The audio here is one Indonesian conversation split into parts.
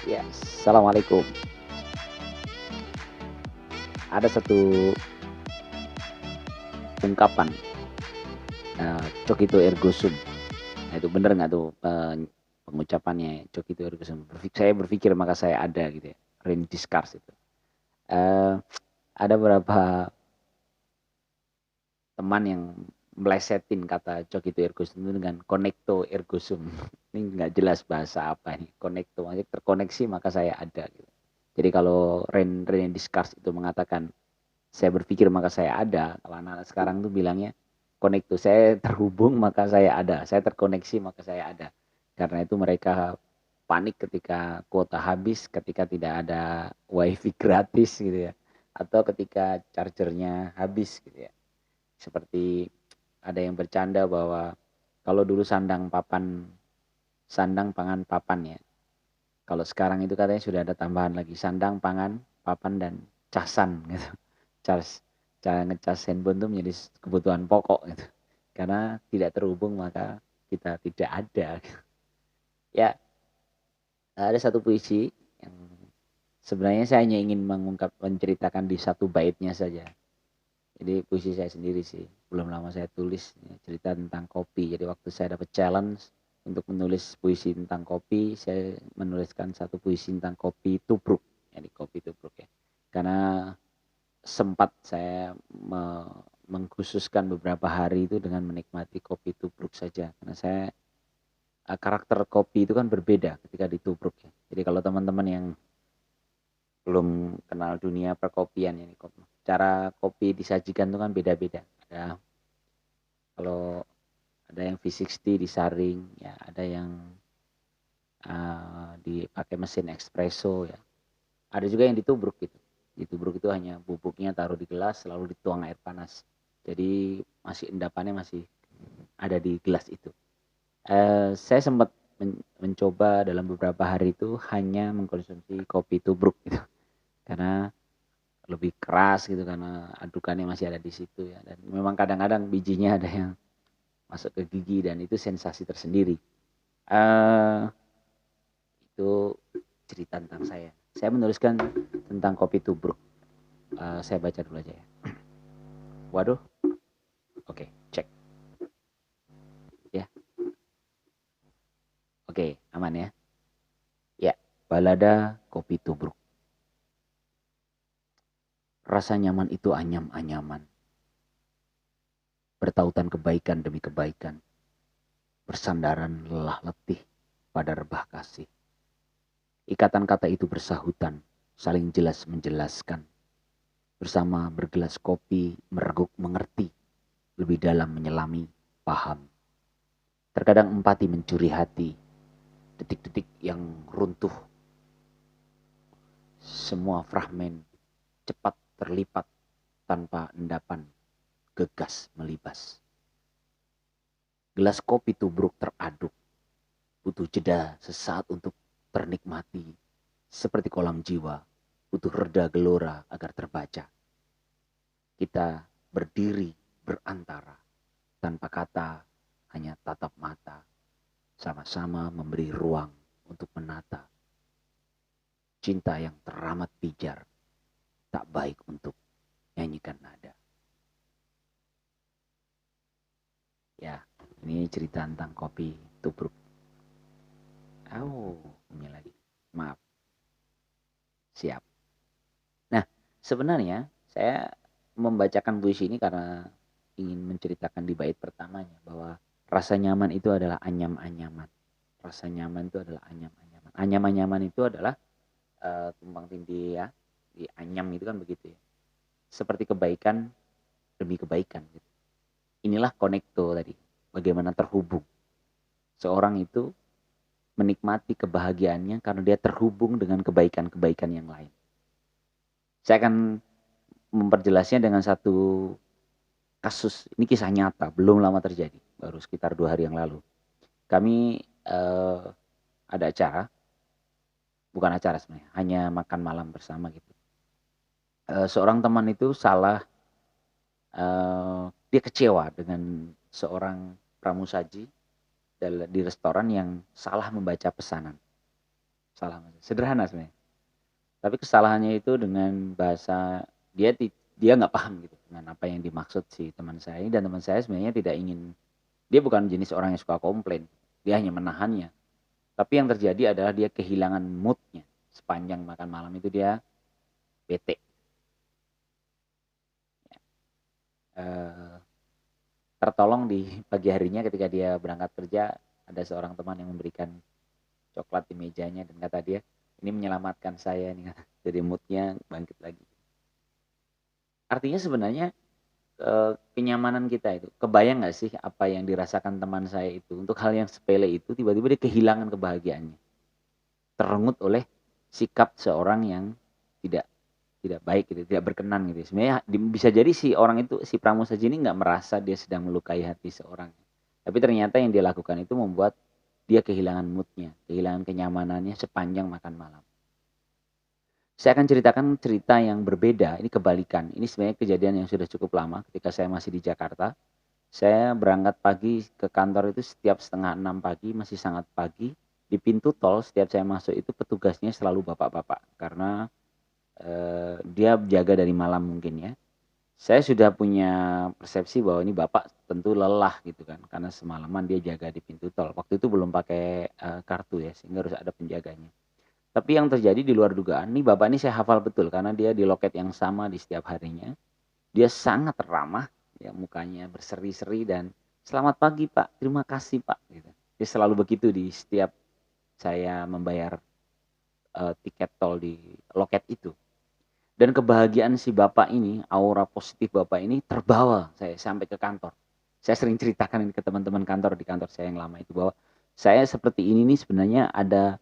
Ya, assalamualaikum. Ada satu ungkapan, "Cokito ergo sum." Nah, itu bener nggak tuh pengucapannya "Cokito ergo sum"? Saya berpikir maka saya ada gitu ya. Rene Descartes itu. Eh, ada beberapa teman yang melesetin kata "Cokito ergo sum" itu dengan "Connecto ergo sum." Ini nggak jelas bahasa apa ini. Connecto, maksudnya terkoneksi maka saya ada. Gitu. Jadi kalau Rene Descartes itu mengatakan saya berpikir maka saya ada. Kalau anak-anak sekarang tuh bilangnya konektu. Saya terhubung maka saya ada. Saya terkoneksi maka saya ada. Karena itu mereka panik ketika kuota habis, ketika tidak ada wifi gratis gitu ya. Atau ketika chargernya habis gitu ya. Seperti ada yang bercanda bahwa kalau dulu sandang pangan papan ya. Kalau sekarang itu katanya sudah ada tambahan lagi sandang, pangan, papan dan casan gitu. Cara ngecas handphone itu menjadi kebutuhan pokok gitu. Karena tidak terhubung maka kita tidak ada. Ya, ada satu puisi yang sebenarnya saya hanya ingin menceritakan di satu baitnya saja. Jadi puisi saya sendiri sih. Belum lama saya tulis cerita tentang kopi. Jadi waktu saya dapat challenge untuk menulis puisi tentang kopi, saya menuliskan satu puisi tentang kopi tubruk. Jadi kopi tubruk ya. Karena sempat saya mengkhususkan beberapa hari itu dengan menikmati kopi tubruk saja. Karena saya karakter kopi itu kan berbeda ketika ditubruk ya. Jadi kalau teman-teman yang belum kenal dunia perkopian ini, cara kopi disajikan itu kan beda-beda. Ada kalau ada yang V60 disaring, ya ada yang dipakai mesin espresso ya. Ada juga yang ditubruk gitu. Ditubruk itu hanya bubuknya taruh di gelas lalu dituang air panas. Jadi masih endapannya masih ada di gelas itu. Saya sempat mencoba dalam beberapa hari itu hanya mengkonsumsi kopi tubruk gitu. Karena lebih keras gitu karena adukannya masih ada di situ ya. Dan memang kadang-kadang bijinya ada yang masuk ke gigi dan itu sensasi tersendiri. Uh, itu cerita tentang saya. Saya menuliskan tentang kopi tubruk. Saya baca dulu aja ya. Waduh, oke, cek ya. Oke, aman ya. Ya, balada kopi tubruk. Rasa nyaman itu anyam-anyaman. Bertautan kebaikan demi kebaikan. Bersandaran lelah letih pada rebah kasih. Ikatan kata itu bersahutan, saling jelas menjelaskan. Bersama bergelas kopi, mereguk mengerti, lebih dalam menyelami, paham. Terkadang empati mencuri hati, detik-detik yang runtuh. Semua fragmen cepat terlipat tanpa endapan, gegas melibas. Gelas kopi tubruk teraduk, butuh jeda sesaat untuk ternikmati. Seperti kolam jiwa, butuh reda gelora agar terbaca. Kita berdiri berantara, tanpa kata, hanya tatap mata. Sama-sama memberi ruang untuk menata. Cinta yang teramat pijar, tak baik untuk nyanyikan nada. Ya, ini cerita tentang kopi tubruk. Oh, ini lagi. Maaf, siap. Nah, sebenarnya saya membacakan puisi ini karena ingin menceritakan di bait pertamanya bahwa rasa nyaman itu adalah anyam-anyaman. Rasa nyaman itu adalah anyam-anyaman. Anyam-anyaman itu adalah tumpang tindih ya. Di anyam itu kan begitu ya. Seperti kebaikan demi kebaikan. Gitu. Inilah konekto tadi. Bagaimana terhubung. Seorang itu menikmati kebahagiaannya karena dia terhubung dengan kebaikan-kebaikan yang lain. Saya akan memperjelasnya dengan satu kasus. Ini kisah nyata, belum lama terjadi. Baru sekitar 2 hari yang lalu. Kami ada acara, bukan acara sebenarnya, hanya makan malam bersama gitu. Seorang teman itu salah, dia kecewa dengan seorang pramusaji di restoran yang salah membaca pesanan. salah sederhana sebenarnya. Tapi kesalahannya itu dengan bahasa dia nggak paham gitu dengan apa yang dimaksud si teman saya ini, dan teman saya sebenarnya tidak ingin, dia bukan jenis orang yang suka komplain, dia hanya menahannya. Tapi yang terjadi adalah dia kehilangan mood-nya. Sepanjang makan malam itu dia bete. Eh, Tertolong di pagi harinya ketika dia berangkat kerja, ada seorang teman yang memberikan coklat di mejanya dan kata dia, ini menyelamatkan saya nih. Jadi mood-nya bangkit lagi. Artinya sebenarnya kenyamanan kita itu, kebayang nggak sih apa yang dirasakan teman saya itu untuk hal yang sepele itu, tiba-tiba dia kehilangan kebahagiaannya, terenggut oleh sikap seorang yang tidak tidak baik gitu, tidak berkenan gitu. Sebenarnya bisa jadi si orang itu, si pramusaji ini nggak merasa dia sedang melukai hati seorang, tapi ternyata yang dia lakukan itu membuat dia kehilangan moodnya, kehilangan kenyamanannya sepanjang makan malam. Saya akan ceritakan cerita yang berbeda, ini kebalikan. Ini sebenarnya kejadian yang sudah cukup lama ketika saya masih di Jakarta. Saya berangkat pagi ke kantor itu setiap 5:30 pagi, masih sangat pagi. Di pintu tol setiap saya masuk itu petugasnya selalu bapak-bapak, karena dia jaga dari malam mungkin ya. Saya sudah punya persepsi bahwa ini bapak tentu lelah gitu kan, karena semalaman dia jaga di pintu tol. Waktu itu belum pakai kartu ya, sehingga harus ada penjaganya. Tapi yang terjadi di luar dugaan, nih bapak ini saya hafal betul karena dia di loket yang sama di setiap harinya. Dia sangat ramah, ya mukanya berseri-seri dan selamat pagi Pak, terima kasih Pak. Gitu. Dia selalu begitu di setiap saya membayar tiket tol di loket itu. Dan kebahagiaan si bapak ini, aura positif bapak ini terbawa saya sampai ke kantor. Saya sering ceritakan ini ke teman-teman kantor di kantor saya yang lama itu, bahwa saya seperti ini nih sebenarnya ada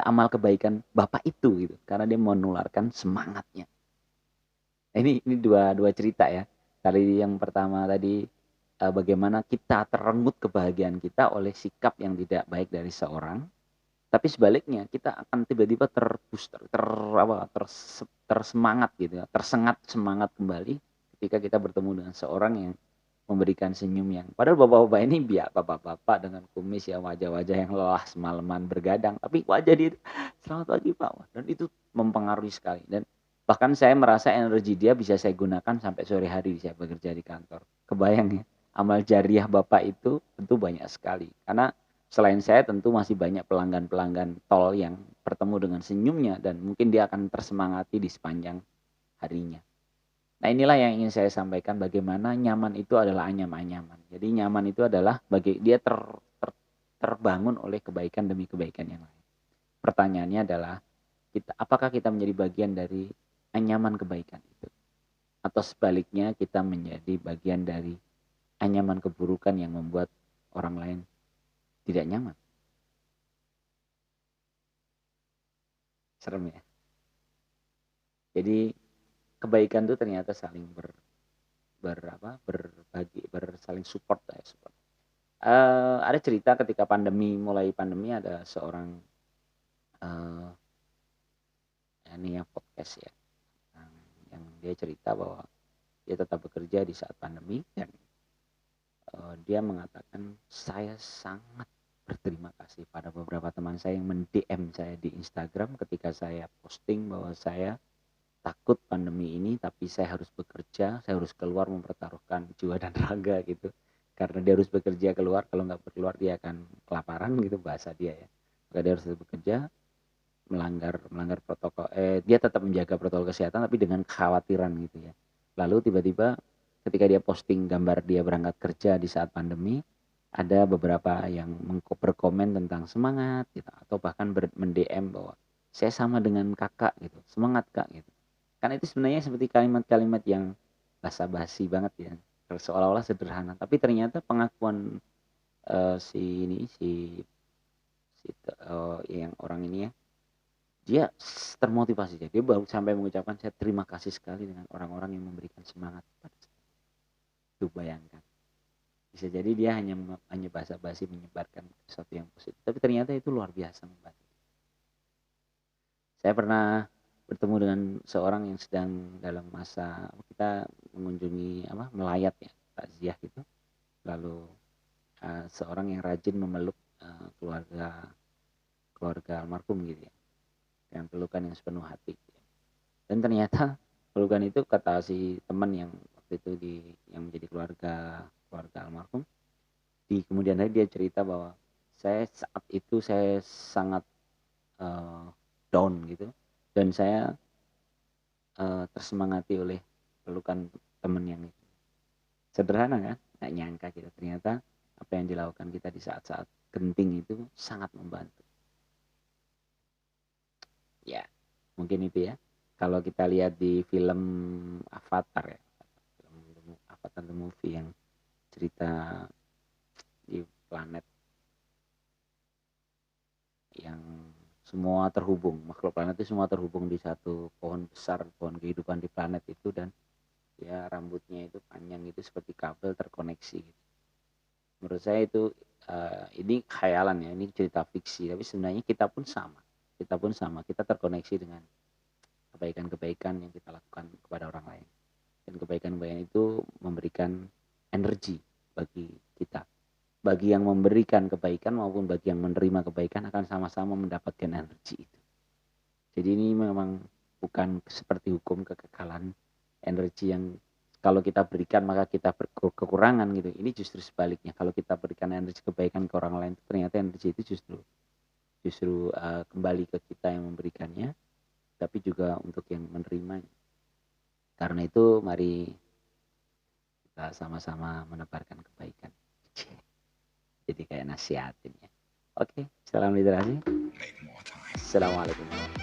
amal kebaikan bapak itu gitu, karena dia menularkan semangatnya. Ini dua dua cerita ya. Kali yang pertama tadi bagaimana kita terenggut kebahagiaan kita oleh sikap yang tidak baik dari seorang, tapi sebaliknya kita akan tiba-tiba terbooster, tersemangat gitu ya, tersengat semangat kembali ketika kita bertemu dengan seorang yang memberikan senyum yang, padahal bapak-bapak ini biar bapak-bapak dengan kumis ya, wajah-wajah yang lelah semalaman bergadang, tapi wajah dia selamat pagi Pak, dan itu mempengaruhi sekali. Dan bahkan saya merasa energi dia bisa saya gunakan sampai sore hari saya bekerja di kantor. Kebayang ya, amal jariah bapak itu tentu banyak sekali, karena selain saya tentu masih banyak pelanggan-pelanggan tol yang bertemu dengan senyumnya dan mungkin dia akan tersemangati di sepanjang harinya. Nah inilah yang ingin saya sampaikan, bagaimana nyaman itu adalah anyaman-anyaman. Jadi nyaman itu adalah bagi dia terbangun oleh kebaikan demi kebaikan yang lain. Pertanyaannya adalah apakah kita menjadi bagian dari anyaman kebaikan itu, atau sebaliknya kita menjadi bagian dari anyaman keburukan yang membuat orang lain tidak nyaman. Serem ya. Jadi kebaikan itu ternyata saling berbagi, bersaling support ya, support. Ada cerita ketika mulai pandemi ada seorang uh, ini ya podcast ya, yang dia cerita bahwa dia tetap bekerja di saat pandemi dan dia mengatakan, saya sangat berterima kasih pada beberapa teman saya yang men-DM saya di Instagram ketika saya posting bahwa saya takut pandemi ini tapi saya harus bekerja, saya harus keluar mempertaruhkan jiwa dan raga gitu. Karena dia harus bekerja keluar, kalau nggak keluar dia akan kelaparan gitu bahasa dia ya. Maka dia harus bekerja, melanggar protokol, dia tetap menjaga protokol kesehatan tapi dengan kekhawatiran gitu ya. Lalu tiba-tiba ketika dia posting gambar dia berangkat kerja di saat pandemi, ada beberapa yang berkomen tentang semangat gitu, atau bahkan men-DM bahwa saya sama dengan kakak gitu, semangat kak gitu. Kan itu sebenarnya seperti kalimat-kalimat yang basa-basi banget ya, seolah-olah sederhana, tapi ternyata pengakuan si ini si yang orang ini ya, dia termotivasi, dia baru sampai mengucapkan, saya terima kasih sekali dengan orang-orang yang memberikan semangat pada saya. Tuh bayangkan, bisa jadi dia hanya basa-basi menyebarkan sesuatu yang positif, tapi ternyata itu luar biasa membantu. Saya pernah bertemu dengan seorang yang sedang dalam masa, kita mengunjungi melayat ya, takziah gitu. Lalu seorang yang rajin memeluk keluarga keluarga almarhum gitu ya, dengan pelukan yang sepenuh hati gitu ya. Dan ternyata pelukan itu kata si teman yang waktu itu yang menjadi keluarga almarhum, di kemudian hari dia cerita bahwa saat itu saya sangat, eee, down gitu, dan saya, tersemangati oleh pelukan teman yang itu. Sederhana kan? Nggak nyangka kita ternyata apa yang dilakukan kita di saat-saat genting itu sangat membantu. Ya, mungkin itu ya. Kalau kita lihat di film Avatar ya, film Avatar the Movie yang cerita di planet yang semua terhubung, makhluk planet itu semua terhubung di satu pohon besar, pohon kehidupan di planet itu, dan ya rambutnya itu panjang itu seperti kabel terkoneksi gitu. Menurut saya itu, ini khayalan ya, ini cerita fiksi, tapi sebenarnya kita pun sama. Kita pun sama, kita terkoneksi dengan kebaikan-kebaikan yang kita lakukan kepada orang lain. Dan kebaikan-kebaikan itu memberikan energi bagi kita. Bagi yang memberikan kebaikan maupun bagi yang menerima kebaikan akan sama-sama mendapatkan energi itu. Jadi ini memang bukan seperti hukum kekekalan energi yang kalau kita berikan maka kita kekurangan gitu. Ini justru sebaliknya. Kalau kita berikan energi kebaikan ke orang lain, ternyata energi itu justru kembali ke kita yang memberikannya, tapi juga untuk yang menerimanya. Karena itu mari kita sama-sama menebarkan kebaikan. Jadi kayak nasihatin ya. Oke, salam literasi. Assalamualaikum warahmatullahi wabarakatuh.